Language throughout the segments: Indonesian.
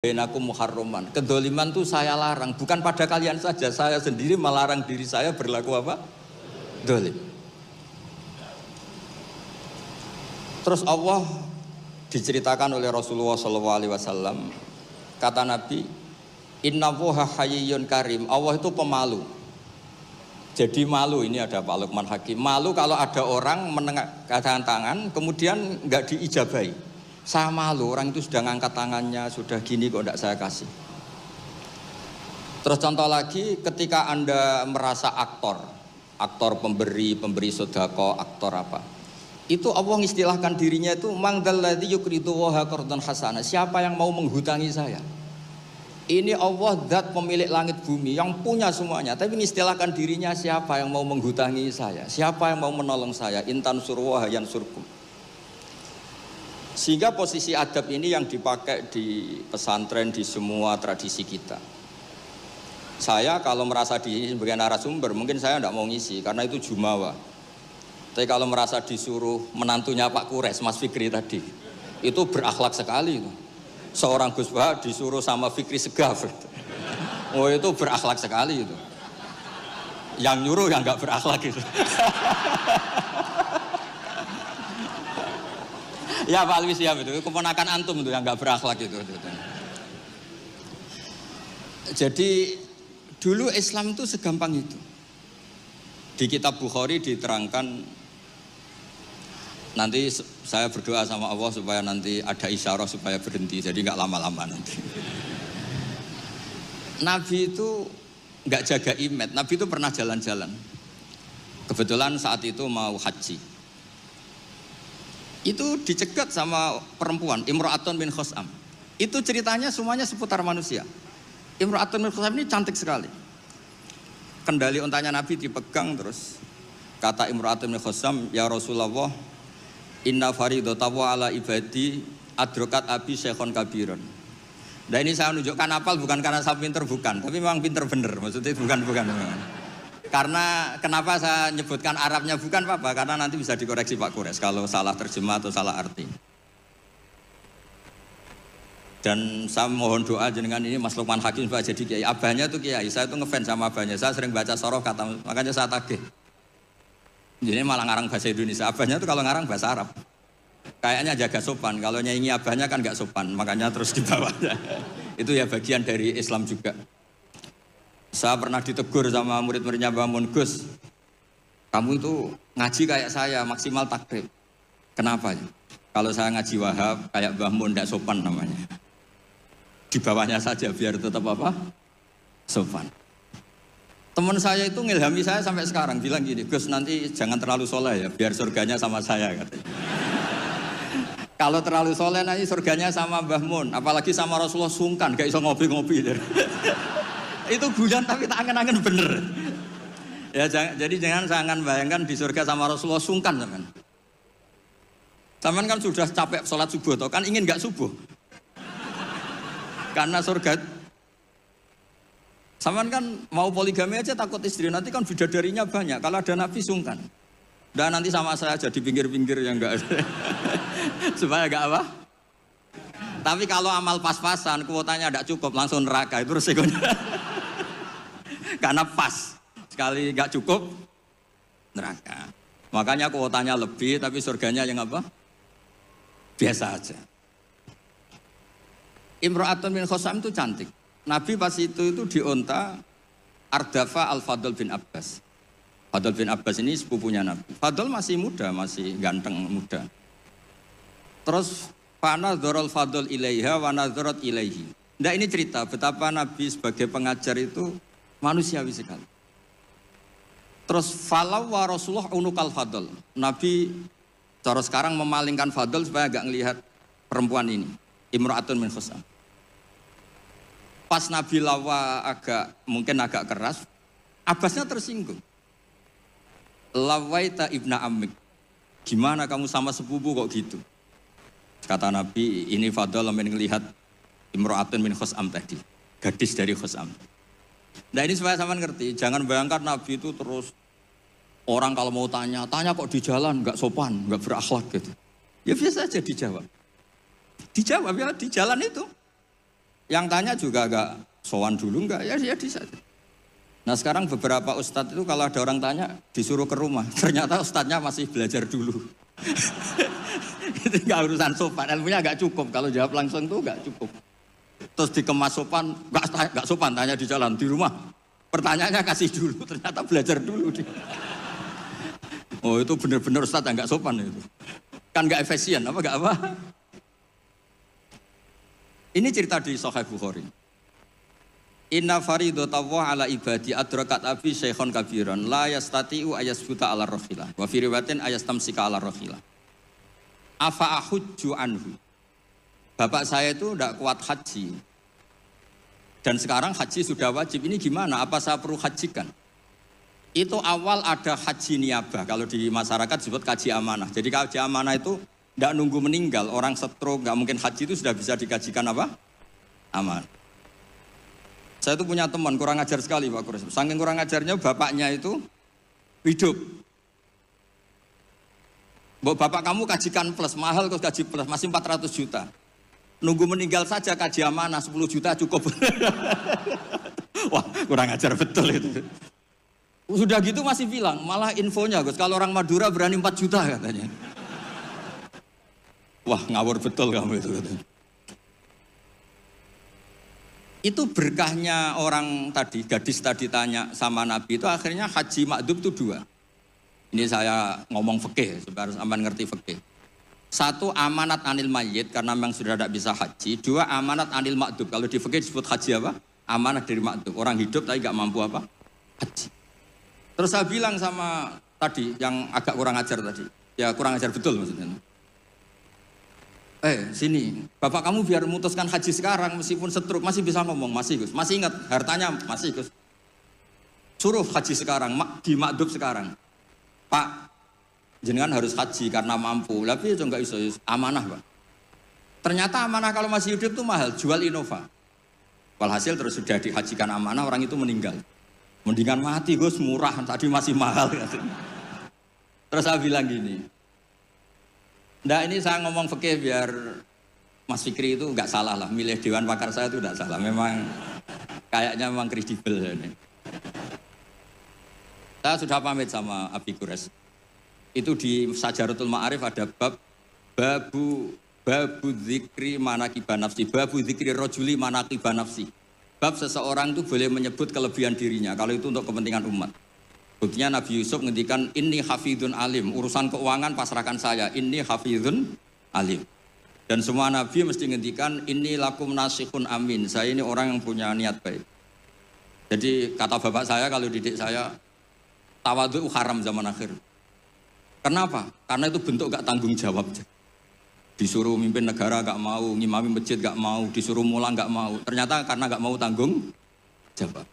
Bainakum muharraman. Kedoliman itu saya larang, bukan pada kalian saja, saya sendiri melarang diri saya berlaku apa? Dolim. Terus Allah diceritakan oleh Rasulullah SAW, kata Nabi, Innallaha hayyun karim. Allah itu pemalu. Jadi malu, ini ada Pak Luqman Hakim. Malu kalau ada orang menengahkan tangan, kemudian nggak diijabahi. Saya malu, orang itu sudah ngangkat tangannya, sudah gini kok tidak saya kasih. Terus contoh lagi, ketika Anda merasa aktor pemberi sedekah, aktor apa, itu Allah mengistilahkan dirinya itu mangdalladzi yuqridu waha qardan hasana. Siapa yang mau menghutangi saya? Ini Allah zat pemilik langit bumi yang punya semuanya, tapi mengistilahkan dirinya siapa yang mau menghutangi saya? Siapa yang mau menolong saya? Intan surwaha yansurkum. Sehingga posisi adab ini yang dipakai di pesantren, di semua tradisi kita. Saya kalau merasa di sebagai narasumber, mungkin saya tidak mau ngisi, karena itu jumawa. Tapi kalau merasa disuruh menantunya Pak Kures, Mas Fikri tadi, itu berakhlak sekali. Seorang Gus Bah disuruh sama Fikri Segaf. Oh itu berakhlak sekali itu. Yang nyuruh yang nggak berakhlak itu. Ya Pak Alwi siap itu, keponakan antum itu yang nggak berakhlak itu. Jadi dulu Islam itu segampang itu. Di kitab Bukhari diterangkan, nanti saya berdoa sama Allah supaya nanti ada isyarah supaya berhenti, jadi nggak lama-lama nanti. Nabi itu nggak jaga image, Nabi itu pernah jalan-jalan. Kebetulan saat itu mau haji. Itu dicegat sama perempuan Imra'atun bin Khusam. Itu ceritanya semuanya seputar manusia. Imra'atun bin Khusam ini cantik sekali. Kendali untanya Nabi dipegang, terus kata Imra'atun bin Khusam, ya Rasulullah, inna faridatahu ala ibadi adrokat abi syekhon kabiron. Nah ini saya menunjukkan apal bukan karena saya pinter, bukan, tapi memang pinter bener, maksudnya bukan. Karena kenapa saya nyebutkan Arabnya bukan apa? Karena nanti bisa dikoreksi Pak Kures kalau salah terjemah atau salah arti. Dan saya mohon doa jenengan ini Mas Luqman Hakim supaya jadi kiai. Abahnya itu kiai, saya itu ngefans sama abahnya. Saya sering baca soroh kata, makanya saya tagih. Jadi malah ngarang bahasa Indonesia. Abahnya itu kalau ngarang bahasa Arab. Kayaknya jaga sopan. Kalau nyanyi abahnya kan nggak sopan, makanya terus dibawanya. Itu ya bagian dari Islam juga. Saya pernah ditegur sama murid-muridnya Mbah Mun, Gus, kamu itu ngaji kayak saya, maksimal takrib. Kenapa? Kalau saya ngaji Wahab, kayak Mbah Mun, tidak sopan namanya. Di bawahnya saja, biar tetap apa? Sopan. Teman saya itu ngilhami saya sampai sekarang, bilang gini, Gus nanti jangan terlalu soleh ya, biar surganya sama saya, katanya. Kalau terlalu soleh nanti surganya sama Mbah Mun, apalagi sama Rasulullah sungkan, gak iso ngopi-ngopi. Itu guyon tapi tak angen-angen bener. Ya jadi jangan bayangkan di surga sama Rasulullah sungkan zaman. Zaman kan sudah capek sholat subuh, toh kan ingin nggak subuh. Karena surga. Zaman kan mau poligami aja takut istri, nanti kan bidadarinya banyak. Kalau ada Nabi sungkan. Dan nanti sama saya aja di pinggir-pinggir yang enggak. Supaya enggak apa? Tapi kalau amal pas-pasan, kuotanya tidak cukup, langsung neraka, itu resikonya. Karena pas, sekali nggak cukup, neraka. Makanya kuotanya lebih, tapi surganya yang apa? Biasa aja. Imra'atun bin Khusam itu cantik. Nabi pas itu dionta Ardafa al-Fadl bin Abbas. Fadl bin Abbas ini sepupunya Nabi. Fadl masih muda, masih ganteng muda. Terus Fana dzarul Fadl ilaiha wa nadzarat ilaihi. Nah ini cerita betapa Nabi sebagai pengajar itu manusiawi sekali. Terus falau wa Rasulullah unukal Fadl. Nabi cara sekarang memalingkan Fadl supaya agak ngelihat perempuan ini, Imra'atun min Khusam. Pas Nabi lawa mungkin agak keras, Abbasnya tersinggung. Lawaita ibna ammik. Gimana kamu sama sepupu kok gitu? Kata Nabi, ini Fadl melihat Imra'atun min Khusam tadi, gadis dari Khusam. Nah ini supaya sama ngerti, jangan bayangkan Nabi itu terus orang kalau mau tanya kok di jalan, nggak sopan, nggak berakhlak gitu. Ya biasa aja dijawab. Dijawab ya di jalan itu. Yang tanya juga agak sowan dulu enggak, ya dia bisa. Nah sekarang beberapa ustadz itu kalau ada orang tanya disuruh ke rumah, ternyata ustadznya masih belajar dulu. Itu enggak urusan sopan, ilmunya enggak cukup, kalau jawab langsung itu enggak cukup. Terus dikemas sopan, enggak sopan, tanya di jalan, di rumah. Pertanyaannya kasih dulu, ternyata belajar dulu. Oh itu benar-benar ustadz yang enggak sopan itu. Kan enggak efisien, apa enggak apa? Ini cerita di Sahih Bukhari. Inna faridatallahi ala ibadi adrakat abi syekhon kabiran la yastati'u ayasbuta ala rahilah wa fi riwayatin ayastamsika ala rahilah. Afa ahujju anhu. Bapak saya itu tidak kuat haji. Dan sekarang haji sudah wajib. Ini gimana? Apa saya perlu hajikan? Itu awal ada haji niabah. Kalau di masyarakat disebut kaji amanah. Jadi kaji amanah itu tidak nunggu meninggal. Orang stroke, nggak mungkin haji itu sudah bisa dikajikan apa? Aman. Saya itu punya teman, kurang ajar sekali Pak Kures. Saking kurang ajarnya bapaknya itu hidup. Bapak kamu kajikan plus, mahal kok kaji plus, masih 400 juta. Nunggu meninggal saja kaji amanah 10 juta cukup. Wah kurang ajar betul itu. Sudah gitu masih bilang, malah infonya Gus, kalau orang Madura berani 4 juta katanya. Wah ngawur betul kamu itu. Itu berkahnya orang tadi, gadis tadi tanya sama Nabi itu akhirnya haji makdum itu 2. Ini saya ngomong fikih, supaya harus aman ngerti fikih. 1 amanat anil mayyit karena memang sudah tidak bisa haji. 2 amanat anil makdum. Kalau di fikih disebut haji apa? Amanat dari makdum. Orang hidup tapi nggak mampu apa? Haji. Terus saya bilang sama tadi yang agak kurang ajar tadi. Ya kurang ajar betul maksudnya. Sini, bapak kamu biar memutuskan haji sekarang meskipun stroke masih bisa ngomong, masih Gus, masih ingat hartanya masih Gus. Suruh haji sekarang, di makdub sekarang. Pak, jenengan harus haji karena mampu, tapi itu enggak iso, amanah Pak. Ternyata amanah kalau masih hidup itu mahal, jual Innova. Walhasil terus sudah dihajikan amanah, orang itu meninggal. Mendingan mati Gus, murah, tadi masih mahal. Terus saya bilang gini, nah ini saya ngomong fikih biar Mas Fikri itu nggak salah lah, milih dewan pakar saya itu nggak salah, memang kayaknya memang kredibel ini. Saya sudah pamit sama Abi Kures. Itu di Sajaratul Ma'arif ada babu dzikri manaqiban nafsi, babu dzikri rajuli manaqiban nafsi. Bab seseorang itu boleh menyebut kelebihan dirinya kalau itu untuk kepentingan umat. Buktinya Nabi Yusuf ngendikan inni hafidun alim, urusan keuangan pasrahkan saya, inni hafidun alim. Dan semua Nabi mesti ngendikan inni lakum nasihun amin, saya ini orang yang punya niat baik. Jadi kata bapak saya kalau didik saya, tawadhu haram zaman akhir. Kenapa? Karena itu bentuk gak tanggung jawab. Disuruh mimpin negara gak mau, ngimami masjid gak mau, disuruh mulang gak mau. Ternyata karena gak mau tanggung jawab.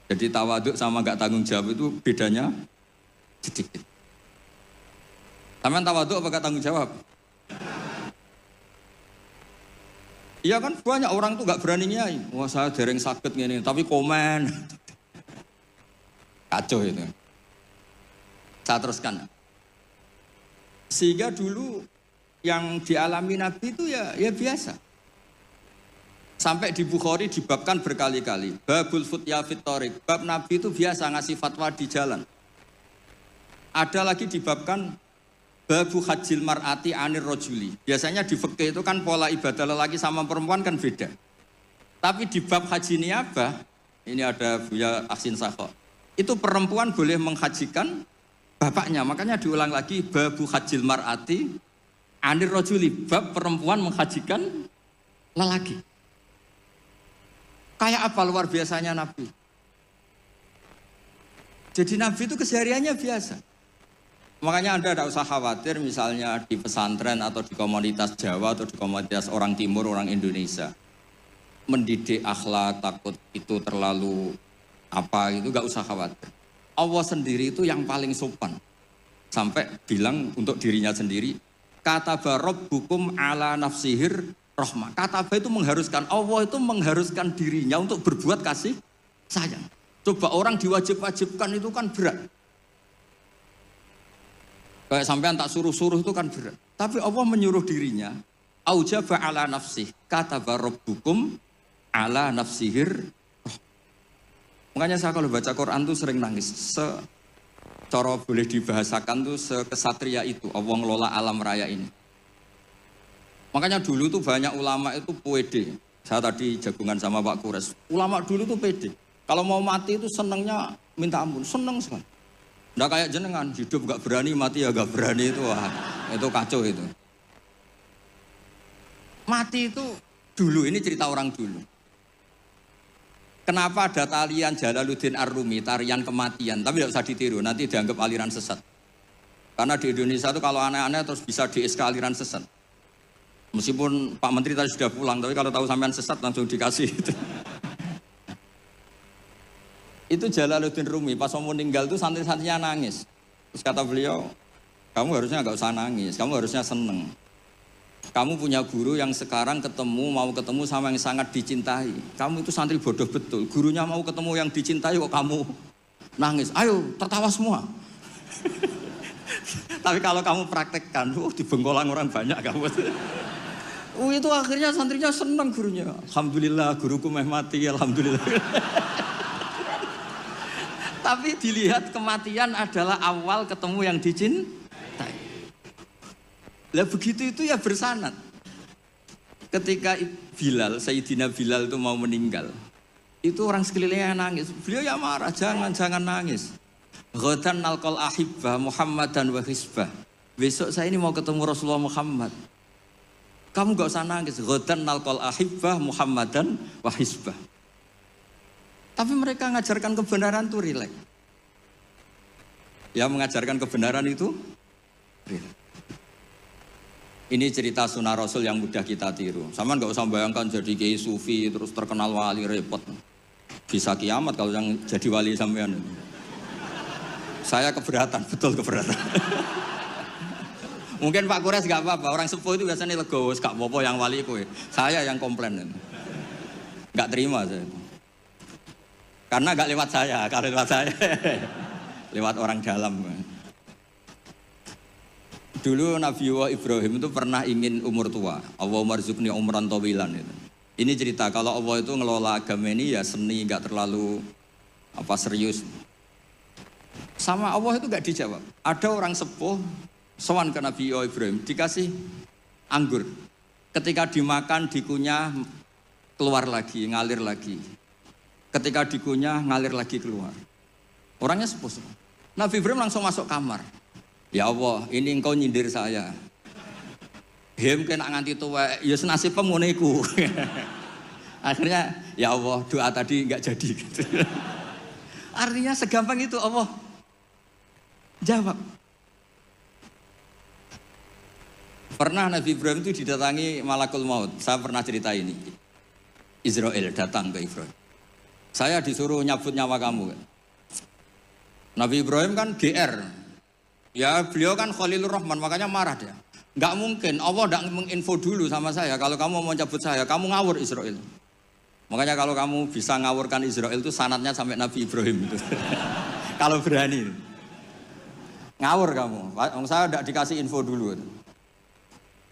Jadi tawaduk sama gak tanggung jawab itu bedanya sedikit. Sampean tawaduk apa gak tanggung jawab? Iya kan banyak orang tuh gak berani nyai. Wah saya dereng sakit gini, tapi komen. Kacau itu. Saya teruskan. Sehingga dulu yang dialami Nabi itu ya biasa. Sampai di Bukhari dibabkan berkali-kali. Babul futya fit thoriq. Bab Nabi itu biasa ngasih fatwa di jalan. Ada lagi dibabkan babu hajil mar'ati anir rojuli. Biasanya di fikih itu kan pola ibadah lelaki sama perempuan kan beda. Tapi di bab haji niabah, ini ada Buya Ahsin Sakho. Itu perempuan boleh menghajikan bapaknya. Makanya diulang lagi babu hajil mar'ati anir rojuli. Bab perempuan menghajikan lelaki. Kayak apa luar biasanya Nabi. Jadi Nabi itu kesehariannya biasa. Makanya Anda tidak usah khawatir misalnya di pesantren atau di komunitas Jawa atau di komunitas orang Timur, orang Indonesia. Mendidik akhlak, takut itu terlalu apa, itu gak usah khawatir. Allah sendiri itu yang paling sopan. Sampai bilang untuk dirinya sendiri, kataba rabbukum ala nafsihir rahmah. Kataba itu mengharuskan, Allah itu mengharuskan dirinya untuk berbuat kasih sayang. Coba orang diwajib-wajibkan itu kan berat. Kayak sampean tak suruh-suruh itu kan berat. Tapi Allah menyuruh dirinya, aujaba ala nafsih, kataba rabbukum ala nafsihir. Makanya saya kalau baca Quran tuh sering nangis. Cara boleh dibahasakan tuh sekesatria itu Allah ngelola alam raya ini. Makanya dulu tuh banyak ulama itu pede. Saya tadi jagungan sama Pak Kures. Ulama dulu tuh pede. Kalau mau mati itu senengnya minta ampun, seneng sekali. Nggak kayak jenengan, hidup gak berani, mati ya gak berani itu. Wah, itu kacau itu. Mati itu dulu, ini cerita orang dulu. Kenapa ada tarian Jalaluddin Ar-Rumi, tarian kematian, tapi tidak usah ditiru, nanti dianggap aliran sesat. Karena di Indonesia itu kalau aneh-aneh terus bisa di-SK aliran sesat. Meskipun Pak Menteri tadi sudah pulang, tapi kalau tahu sampean sesat langsung dikasih itu. Itu Jalaluddin Rumi, pas mau meninggal itu santri-santrinya nangis. Terus kata beliau, kamu harusnya nggak usah nangis, kamu harusnya seneng. Kamu punya guru yang sekarang mau ketemu sama yang sangat dicintai. Kamu itu santri bodoh betul. Gurunya mau ketemu yang dicintai kok kamu nangis. Ayo tertawa semua. Tapi kalau kamu praktekkan, di Bengkolang orang banyak kamu. Itu akhirnya santrinya senang gurunya. Alhamdulillah guruku meh mati, alhamdulillah. Tapi dilihat kematian adalah awal ketemu yang dicintai. Lah begitu itu ya bersanad. Ketika Bilal, Sayyidina Bilal itu mau meninggal, itu orang sekelilingnya nangis. Beliau ya marah, jangan nangis. Ghadan nalqal ahibbah Muhammadan wa hisbah. Besok saya ini mau ketemu Rasulullah Muhammad. Kamu gak usah nangis. Ghadan nalqal ahibbah Muhammadan wa hisbah. Tapi mereka mengajarkan kebenaran itu rileks. Ya mengajarkan kebenaran itu rileks. Ini cerita sunnah Rasul yang mudah kita tiru. Sama nggak usah bayangkan jadi kiai sufi terus terkenal wali repot. Bisa kiamat kalau yang jadi wali sampean. Saya keberatan, betul keberatan. Mungkin Pak Kures nggak apa-apa. Orang sepuh itu biasanya legowo, gak apa-apa yang wali kowe. Saya yang komplain. Nggak terima saya. Karena nggak lewat saya, kalau lewat saya lewat orang dalam. Dulu Nabi Ibrahim itu pernah ingin umur tua. Allahumma rzuqni umran tawilan itu. Ini cerita kalau Allah itu ngelola agama ini ya seni, nggak terlalu serius. Sama Allah itu nggak dijawab. Ada orang sepuh sowan ke Nabi Ibrahim dikasih anggur. Ketika dimakan dikunyah keluar lagi, ngalir lagi. Ketika dikunyah ngalir lagi keluar. Orangnya sepuh. Nabi Ibrahim langsung masuk kamar. Ya Allah, ini engkau nyindir saya. Mungkin nganti tua, ya senasib pemuniku. Akhirnya, ya Allah, doa tadi nggak jadi. Artinya segampang itu Allah jawab. Pernah Nabi Ibrahim itu didatangi Malakul Maut. Saya pernah cerita ini. Israel datang ke Ibrahim. Saya disuruh nyabut nyawa kamu. Nabi Ibrahim kan GR. Ya beliau kan Khalilur Rahman, makanya marah dia. Nggak mungkin, Allah nggak menginfo dulu sama saya. Kalau kamu mau cabut saya, kamu ngawur Israel. Makanya kalau kamu bisa ngawurkan Israel itu sanadnya sampai Nabi Ibrahim itu. Kalau berani. Ngawur kamu, saya nggak dikasih info dulu.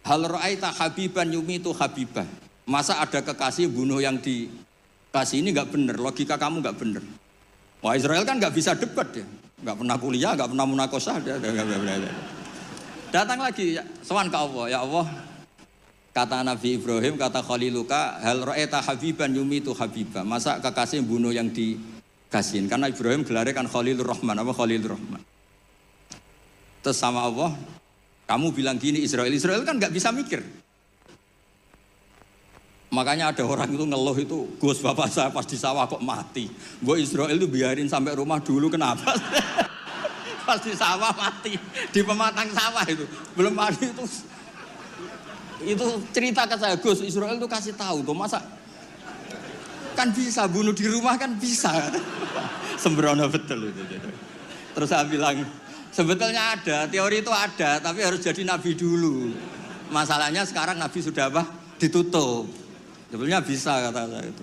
Hal ra'aita habiban yumitu habibah. Masa ada kekasih bunuh yang dikasih, ini nggak bener, logika kamu nggak bener. Wah Israel kan nggak bisa debat ya. Nggak pernah kuliah, nggak pernah munakosah. Datang lagi, sowan ke Allah. Ya Allah, kata Nabi Ibrahim, kata Khaliluka, hal ra'aita habiban yumitu habibah. Masa kekasih bunuh yang dikasihin? Karena Ibrahim gelarnya kan Khalilur Rahman, apa Khalilur Rahman. Terus sama Allah, kamu bilang gini Israel kan nggak bisa mikir. Makanya ada orang itu ngeluh itu, Gus bapak saya pas di sawah kok mati. Gue Israel itu biarin sampai rumah dulu, kenapa? Pas di sawah mati, di pematang sawah itu. Belum mati itu cerita ke saya, Gus Israel itu kasih tahu tuh, masa kan bisa bunuh di rumah kan bisa. Sembrono betul itu. Terus saya bilang, sebetulnya ada, teori itu ada, tapi harus jadi nabi dulu. Masalahnya sekarang nabi sudah apa? Ditutup. Sebetulnya bisa kata saya itu.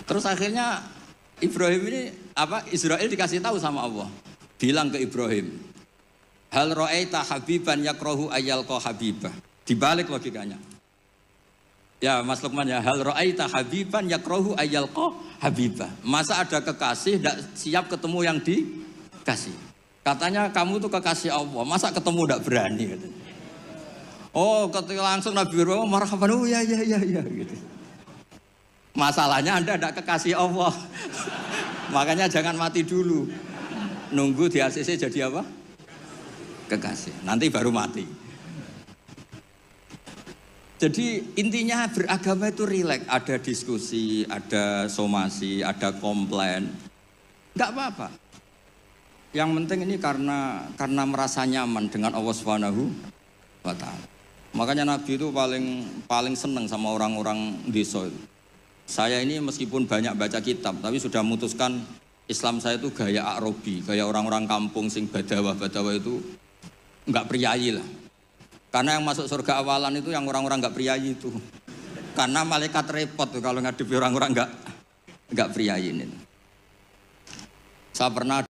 Terus akhirnya Ibrahim ini Israel dikasih tahu sama Allah. Bilang ke Ibrahim, hal ra'aita habiban yakrohu ayyalqa habibah. Dibalik logikanya. Ya Mas Lukman ya, hal ra'aita habiban yakrahu ayyalqa habibah. Masa ada kekasih tidak siap ketemu yang dikasih. Katanya kamu tuh kekasih Allah, masa ketemu tidak berani katanya. Oh, ketika langsung Nabi Ibrahim marhaban, oh ya gitu. Masalahnya Anda tidak kekasih Allah. Makanya jangan mati dulu. Nunggu di ACC jadi apa? Kekasih. Nanti baru mati. Jadi intinya beragama itu rileks, ada diskusi, ada somasi, ada komplain, nggak apa-apa. Yang penting ini karena merasa nyaman dengan Allah Subhanahu wa Ta'ala. Makanya Nabi itu paling senang sama orang-orang desa itu. Saya ini meskipun banyak baca kitab, tapi sudah memutuskan Islam saya itu gaya Arabi, gaya orang-orang kampung sing badawah-badawah itu nggak priayi lah. Karena yang masuk surga awalan itu yang orang-orang nggak priayi itu. Karena malaikat repot tuh kalau ngadepi orang-orang nggak priayi ini. Saya pernah